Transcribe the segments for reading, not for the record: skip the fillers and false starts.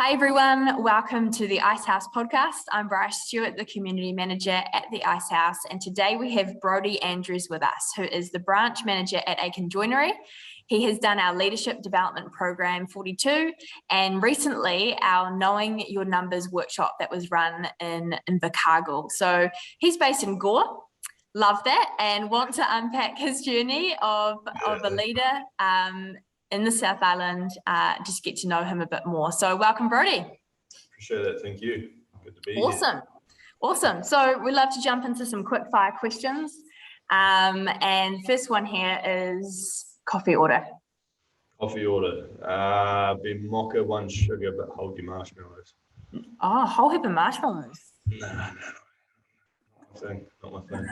Hi everyone, welcome to the Icehouse podcast. I'm Bryar Stewart, the Community Manager at the Icehouse, and today we have Brodie Andrews with us, who is the Branch Manager at Aitken Joinery. He has done our Leadership Development Program 42 and recently our Knowing Your Numbers workshop that was run in Invercargill. So he's based in Gore. Love that, and want to unpack his journey of a leader in the South Island, just get to know him a bit more. So welcome, Brodie. Appreciate that. Thank you. Good to be here. Awesome. So we'd love to jump into some quick fire questions. And first one here is coffee order. Coffee order. Been mocha, 1 sugar, but hold your marshmallows. Oh, whole heap of marshmallows. No. Not my thing.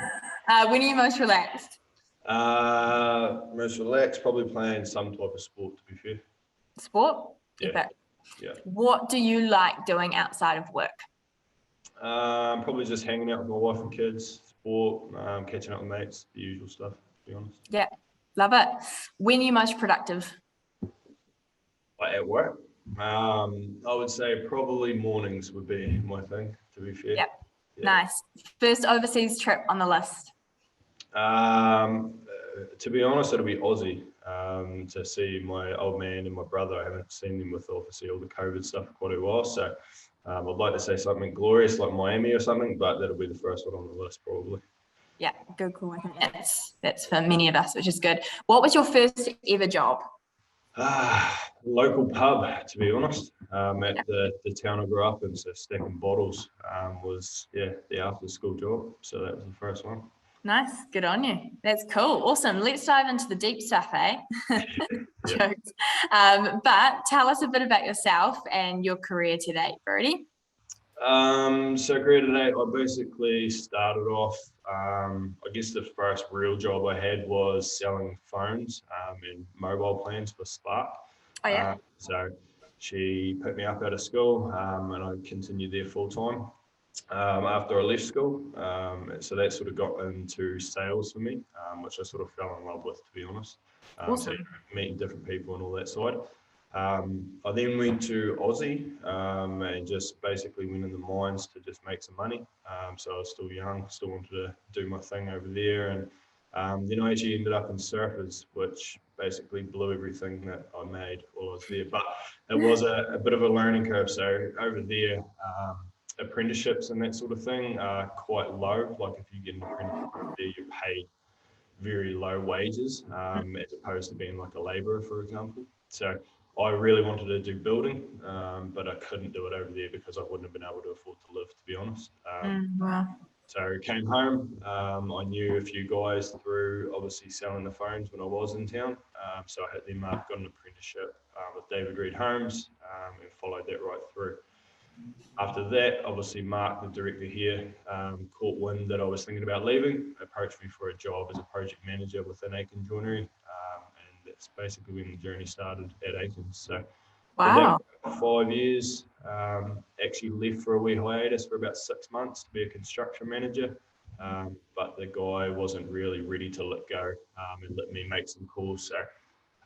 When are you most relaxed? Most relaxed, probably playing some type of sport, to be fair. Sport? Yeah. Okay. Yeah. What do you like doing outside of work? Probably just hanging out with my wife and kids, sport, catching up with mates, the usual stuff, to be honest. Yeah, love it. When are you most productive? Like at work? I would say probably mornings would be my thing, to be fair. Yep. Yeah. Nice. First overseas trip on the list? To be honest, it'll be Aussie, to see my old man and my brother. I haven't seen them with obviously all the COVID stuff for quite a while. So I'd like to say something glorious like Miami or something, but that'll be the first one on the list probably. Yeah, good call. I think that's for many of us, which is good. What was your first ever job? Local pub, to be honest, at the town I grew up in, so stacking bottles was the after school job. So that was the first one. Nice, good on you. That's cool, awesome. Let's dive into the deep stuff, eh? Jokes. But tell us a bit about yourself and your career to date, Brodie. So career to date, I basically started off, I guess the first real job I had was selling phones and mobile plans for Spark. Oh yeah. So she picked me up out of school and I continued there full time. After I left school, so that sort of got into sales for me, which I sort of fell in love with, to be honest. Awesome. So meeting different people and all that side. I then went to Aussie and just basically went in the mines to just make some money. So I was still young, still wanted to do my thing over there, and then I actually ended up in surfers, which basically blew everything that I made while I was there. But it was a bit of a learning curve. So over there, apprenticeships and that sort of thing are quite low. Like if you get an apprenticeship there, you're paid very low wages as opposed to being like a labourer, for example. So I really wanted to do building, but I couldn't do it over there because I wouldn't have been able to afford to live, to be honest. Wow. So I came home. I knew a few guys through obviously selling the phones when I was in town. So I hit them up, got an apprenticeship with David Reed Holmes and followed that right through. After that, obviously Mark, the director here, caught wind that I was thinking about leaving, approached me for a job as a project manager within Aitken Joinery, and that's basically when the journey started at Aitken. So wow. For that 5 years, actually left for a wee hiatus for about 6 months to be a construction manager, but the guy wasn't really ready to let go and let me make some calls. So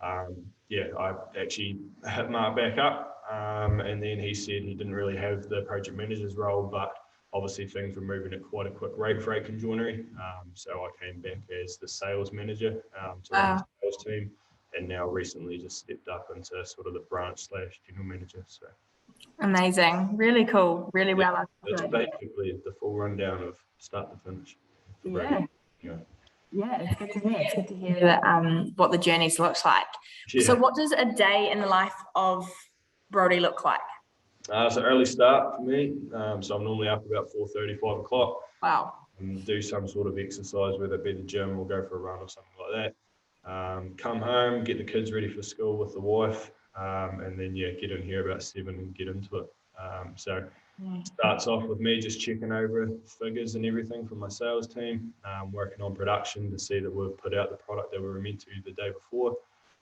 I actually hit Mark back up. And then he said he didn't really have the project manager's role, but obviously things were moving at quite a quick rate for Aitken Joinery. So I came back as the sales manager to run the sales team, and now recently just stepped up into sort of the branch/general manager. So amazing, really cool, really well. It's basically the full rundown of start to finish. Yeah, it's good to hear. It's good to hear that, what the journeys looks like. Yeah. So what does a day in the life of Brodie look like? So early start for me. So I'm normally up about 4:30, 5 o'clock. Wow. And do some sort of exercise, whether it be the gym or go for a run or something like that. Come home, get the kids ready for school with the wife, and then get in here about 7 and get into it. Starts off with me just checking over figures and everything from my sales team, working on production to see that we've put out the product that we were meant to the day before,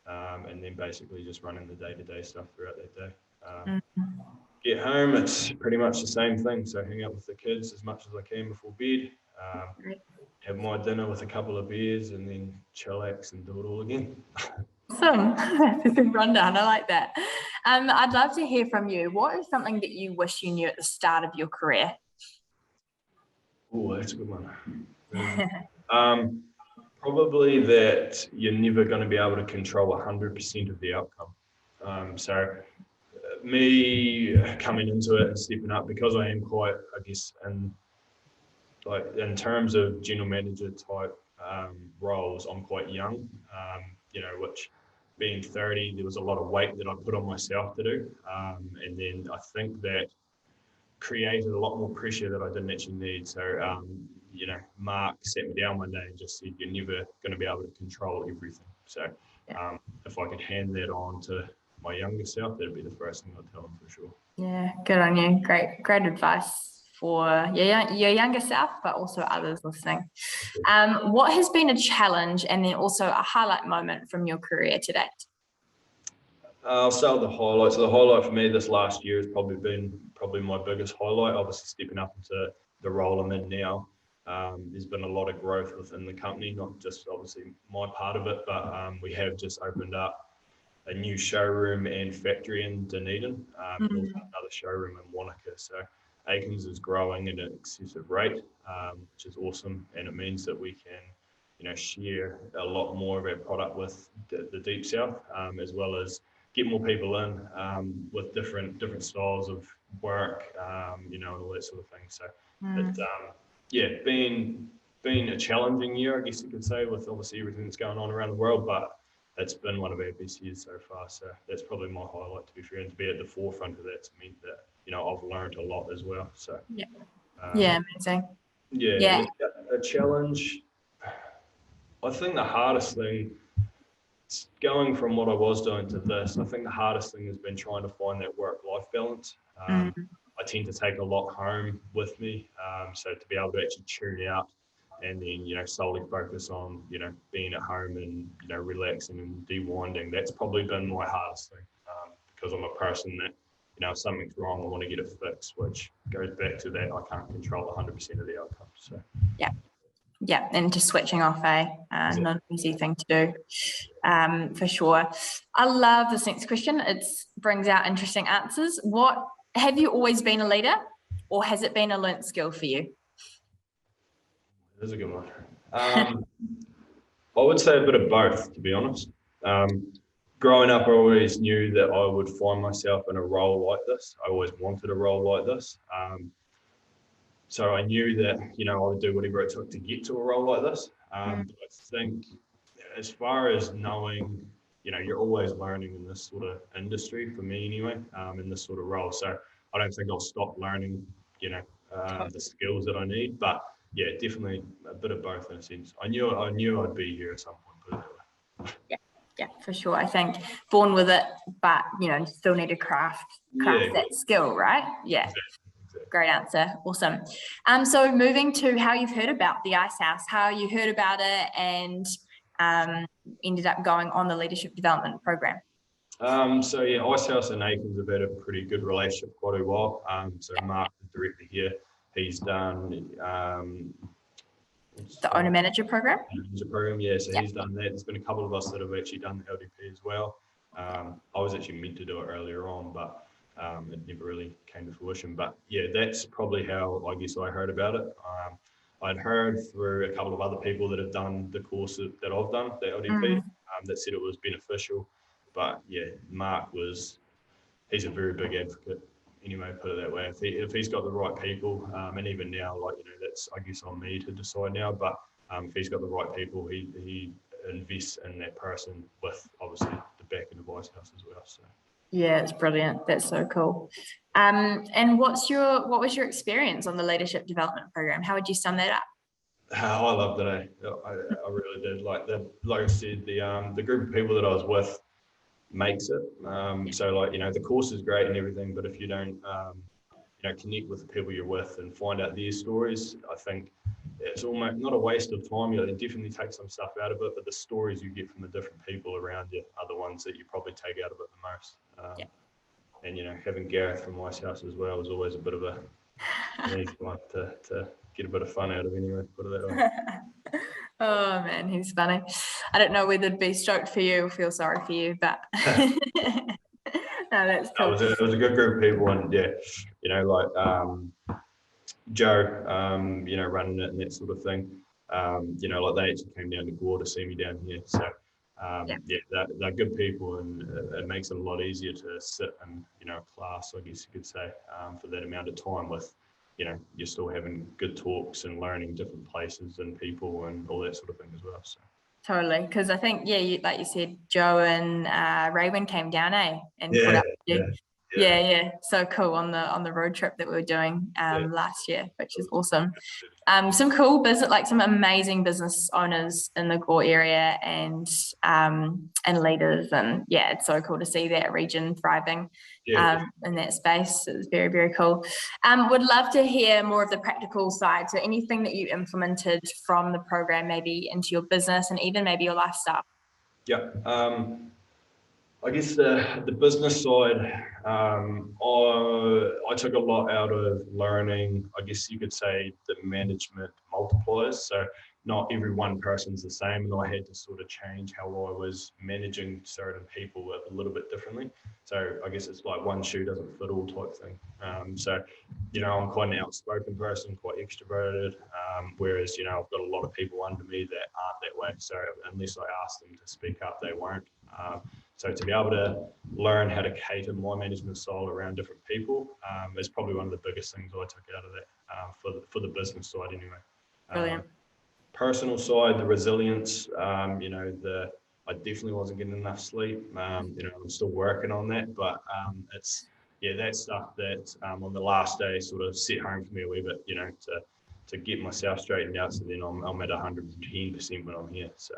and then basically just running the day-to-day stuff throughout that day. Get home, it's pretty much the same thing. So hang out with the kids as much as I can before bed, have my dinner with a couple of beers, and then chillax and do it all again. Awesome. That's a good rundown. I like that. I'd love to hear from you. What is something that you wish you knew at the start of your career? Oh, that's a good one. Probably that you're never going to be able to control 100% of the outcome. Me coming into it and stepping up, because I am quite, I guess, in terms of general manager type roles, I'm quite young. Which being 30, there was a lot of weight that I put on myself to do, and then I think that created a lot more pressure that I didn't actually need. So, Mark sat me down one day and just said, "You're never going to be able to control everything." So, if I could hand that on to my younger self, that'd be the first thing I'd tell him for sure. Yeah, good on you. Great advice for your younger self, but also others listening. What has been a challenge and then also a highlight moment from your career to date? I'll start with the highlights. So the highlight for me this last year has probably been my biggest highlight. Obviously, stepping up into the role I'm in now. There's been a lot of growth within the company, not just obviously my part of it, but we have just opened up a new showroom and factory in Dunedin, and also another showroom in Wanaka. So Aitken's is growing at an excessive rate, which is awesome, and it means that we can, share a lot more of our product with the Deep South, as well as get more people in with different styles of work, and all that sort of thing. So, been a challenging year, I guess you could say, with obviously everything that's going on around the world, but it's been one of our best years so far. So that's probably my highlight, to be fair, and to be at the forefront of that's meant that, I've learned a lot as well. So amazing. Yeah. A challenge. I think the hardest thing, going from what I was doing to this, I think the hardest thing has been trying to find that work-life balance. I tend to take a lot home with me, so to be able to actually tune out and then, solely focus on, being at home and, relaxing and de-winding, that's probably been my hardest thing, because I'm a person that, if something's wrong, I want to get it fixed, which goes back to that I can't control 100% of the outcome. So yeah, and just switching off, not an easy thing to do, for sure. I love this next question. It brings out interesting answers. Have you always been a leader, or has it been a learnt skill for you? That's a good one. I would say a bit of both, to be honest. Growing up, I always knew that I would find myself in a role like this. I always wanted a role like this. So I knew that, I would do whatever it took to get to a role like this. But I think as far as knowing, you're always learning in this sort of industry, for me anyway, in this sort of role. So I don't think I'll stop learning, the skills that I need. But yeah, definitely a bit of both in a sense. I knew I'd be here at some point, put it that way. Yeah, for sure. I think born with it, but you still need to craft that skill, right? Yeah. Exactly. Great answer. Awesome. So moving to how you've heard about the Icehouse, how you heard about it and ended up going on the leadership development program. Icehouse and Aitken's have had a pretty good relationship for quite a while. Mark is directly here. He's done the owner manager program. He's done that. There's been a couple of us that have actually done the LDP as well. I was actually meant to do it earlier on, but it never really came to fruition. But yeah, that's probably how I guess I heard about it. I'd heard through a couple of other people that have done the course that I've done, the LDP, that said it was beneficial. But yeah, Mark he's a very big advocate. Anyway, put it that way. If he's got the right people, and even now, that's I guess on me to decide now. But if he's got the right people, he invests in that person with obviously the backing of Icehouse as well. So. Yeah, it's brilliant. That's so cool. And what was your experience on the leadership development program? How would you sum that up? I loved it. I really did. Like I said, the group of people that I was with makes it. The course is great and everything, but if you don't, connect with the people you're with and find out their stories, I think it's almost not a waste of time. You definitely take some stuff out of it, but the stories you get from the different people around you are the ones that you probably take out of it the most. And having Gareth from Icehouse as well was always a bit of an easy one to get a bit of fun out of anyway, put it that way. Oh man, he's funny. I don't know whether to be stoked for you or feel sorry for you, but no, that's cool. It was a good group of people, and yeah, Joe, running it and that sort of thing. Like they actually came down to Gore to see me down here. So, they're good people, and it makes it a lot easier to sit in, a class, I guess you could say, for that amount of time with, you're still having good talks and learning different places and people and all that sort of thing as well. So. Totally, because I think, like you said, Joe and Raywin came down, and caught up with you. Yeah. So cool on the road trip that we were doing last year, which is awesome. Some cool business, like some amazing business owners in the Gore area and leaders, and yeah, it's so cool to see that region thriving in that space. It's very, very cool. Would love to hear more of the practical side. So anything that you implemented from the program, maybe into your business and even maybe your lifestyle. Yeah. I guess the business side, I took a lot out of learning, I guess you could say, the management multipliers. So not every one person's the same, and I had to sort of change how I was managing certain people a little bit differently. So I guess it's like one shoe doesn't fit all type thing. I'm quite an outspoken person, quite extroverted, whereas, I've got a lot of people under me that aren't that way. So unless I ask them to speak up, they won't. So to be able to learn how to cater my management style around different people is probably one of the biggest things I took out of that for the business side anyway. Brilliant. Personal side, the resilience, I definitely wasn't getting enough sleep. I'm still working on that, but it's that stuff that on the last day sort of set home for me a wee bit, to get myself straightened out. So then I'm at 110% when I'm here. So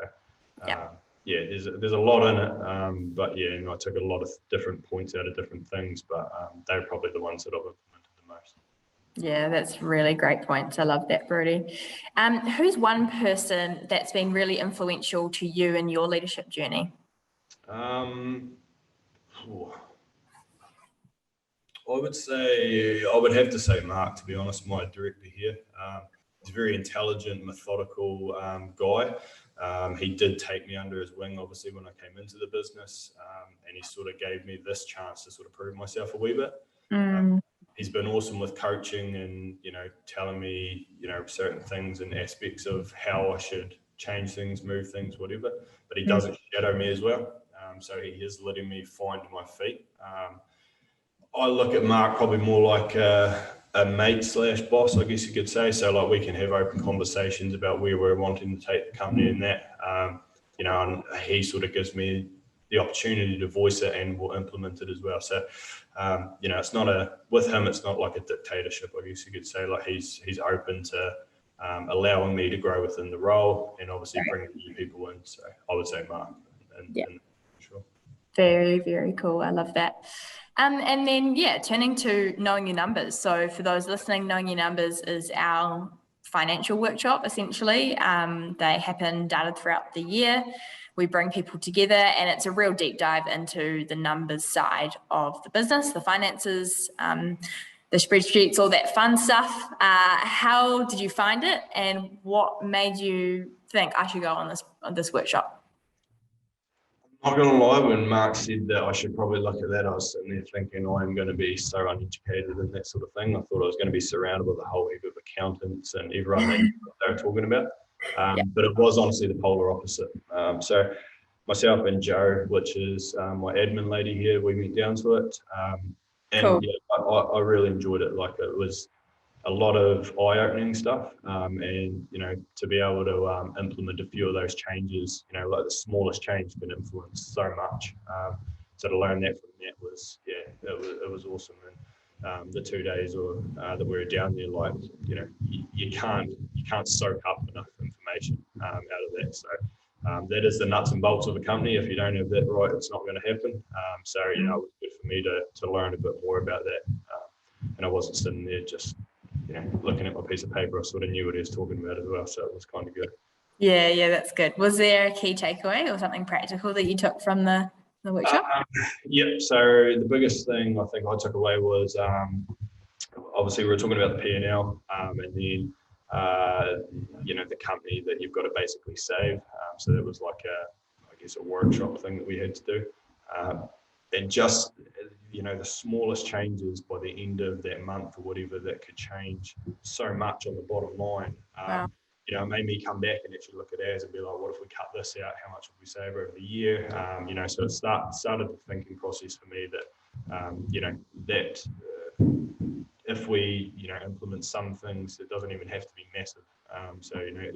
there's a lot in it, but I took a lot of different points out of different things, but they're probably the ones that I've implemented the most. Yeah, that's really great points. I love that, Brodie. Who's one person that's been really influential to you in your leadership journey? I would have to say Mark, to be honest, my director here. He's a very intelligent, methodical guy. He did take me under his wing, obviously, when I came into the business, and he sort of gave me this chance to sort of prove myself a wee bit. He's been awesome with coaching and, telling me, certain things and aspects of how I should change things, move things, whatever. But he doesn't shadow me as well. So he is letting me find my feet. I look at Mark probably more like a mate / boss, I guess you could say. So like we can have open conversations about where we're wanting to take the company and that, and he sort of gives me the opportunity to voice it and will implement it as well. So, it's not with him, it's not like a dictatorship, I guess you could say. Like he's open to allowing me to grow within the role and obviously bringing new people in. So I would say Mark. Sure. Very, very cool. I love that. And then, turning to knowing your numbers. So for those listening, knowing your numbers is our financial workshop, essentially. They happen data throughout the year. We bring people together and it's a real deep dive into the numbers side of the business, the finances, the spreadsheets, all that fun stuff. How did you find it and what made you think I should go on this workshop? I'm not going to lie, when Mark said that I should probably look at that, I was sitting there thinking I'm going to be so uneducated and that sort of thing. I thought I was going to be surrounded with a whole heap of accountants and everyone that they were talking about. But it was honestly the polar opposite. So myself and Joe, which is my admin lady here, we went down to it. Cool. I really enjoyed it. Like it was a lot of eye-opening stuff, and to be able to implement a few of those changes, like the smallest change can influence so much. So to learn that from that was it was awesome. And the 2 days that we were down there, like you can't soak up enough information out of that. So that is the nuts and bolts of a company. If you don't have that right, it's not going to happen. So it was good for me to learn a bit more about that, and I wasn't sitting there just looking at my piece of paper. I sort of knew what he was talking about as well, so it was kind of good. Yeah, that's good. Was there a key takeaway or something practical that you took from the workshop? So the biggest thing I think I took away was obviously we were talking about the P&L, and then the company that you've got to basically save. So that was like a workshop thing that we had to do. And just, the smallest changes by the end of that month or whatever, that could change so much on the bottom line. Wow. It made me come back and actually look at ours and be like, what if we cut this out? How much would we save over the year? So it started the thinking process for me that, if we, implement some things, it doesn't even have to be massive.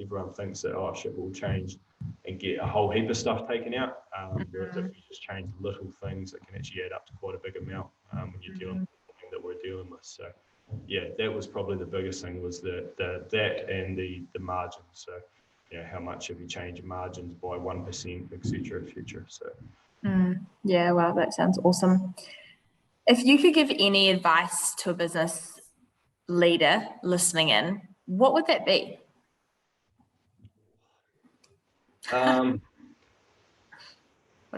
Everyone thinks that, oh, shit will change and get a whole heap of stuff taken out. Whereas if we just change little things, it can actually add up to quite a big amount when you're dealing with something that we're dealing with. So, yeah, that was probably the biggest thing, was that and the margins. So, how much have you changed margins by 1%, et cetera. So, yeah, well, that sounds awesome. If you could give any advice to a business leader listening in, what would that be? What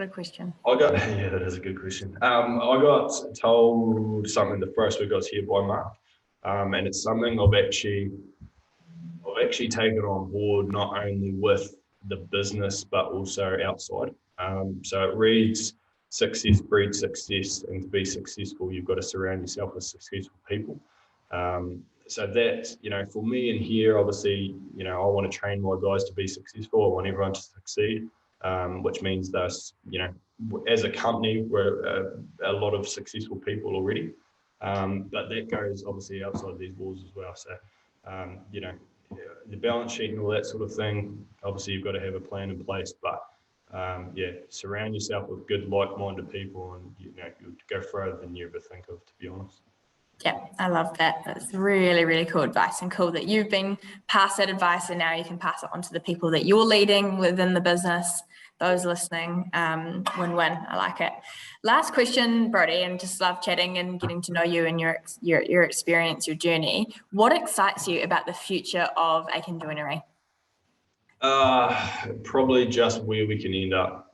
a question. That is a good question. I got told something the first week I was here by Mark, and it's something I've actually taken on board, not only with the business but also outside. So it reads, success breeds success, and to be successful, you've got to surround yourself with successful people. So that, for me in here, obviously, I want to train my guys to be successful. I want everyone to succeed, which means that, as a company, we're a lot of successful people already. But that goes obviously outside these walls as well. So, the balance sheet and all that sort of thing, obviously you've got to have a plan in place, but surround yourself with good, like-minded people, and you go further than you ever think of, to be honest. Yeah, I love that. That's really, really cool advice, and cool that you've been passed that advice and now you can pass it on to the people that you're leading within the business, those listening. Win-win. I like it. Last question, Brodie, and just love chatting and getting to know you and your experience, your journey. What excites you about the future of Aitken Joinery? Probably just where we can end up.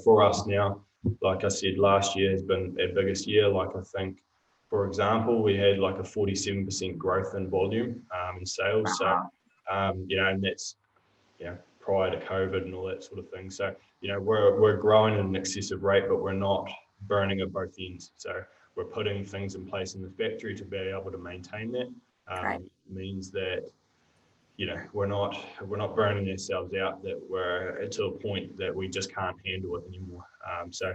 For us now, like I said, last year has been our biggest year. Like, I think, for example, we had like a 47% growth in volume in sales. Wow. So, and that's, prior to COVID and all that sort of thing. So, we're growing at an excessive rate, but we're not burning at both ends. So we're putting things in place in the factory to be able to maintain that. It means that, we're not burning ourselves out, that we're to a point that we just can't handle it anymore. So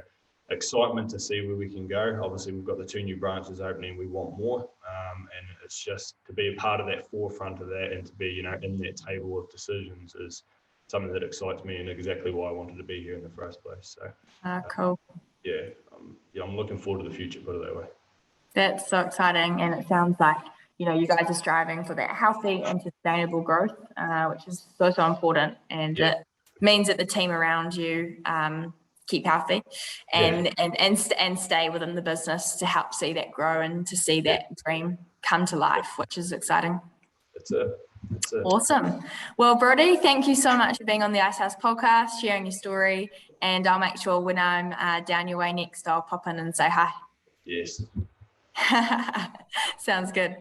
excitement to see where we can go. Obviously, we've got the 2 new branches opening. We want more, and it's just to be a part of that forefront of that, and to be, in that table of decisions, is something that excites me, and exactly why I wanted to be here in the first place. So, cool. I'm looking forward to the future, put it that way. That's so exciting, and it sounds like you guys are striving for that healthy and sustainable growth, which is so important, and it means that the team around you keep healthy and stay within the business to help see that grow and to see that dream come to life, which is exciting. That's it. Awesome. Well, Brodie, thank you so much for being on the Icehouse podcast, sharing your story, and I'll make sure when I'm down your way next, I'll pop in and say hi. Yes. Sounds good.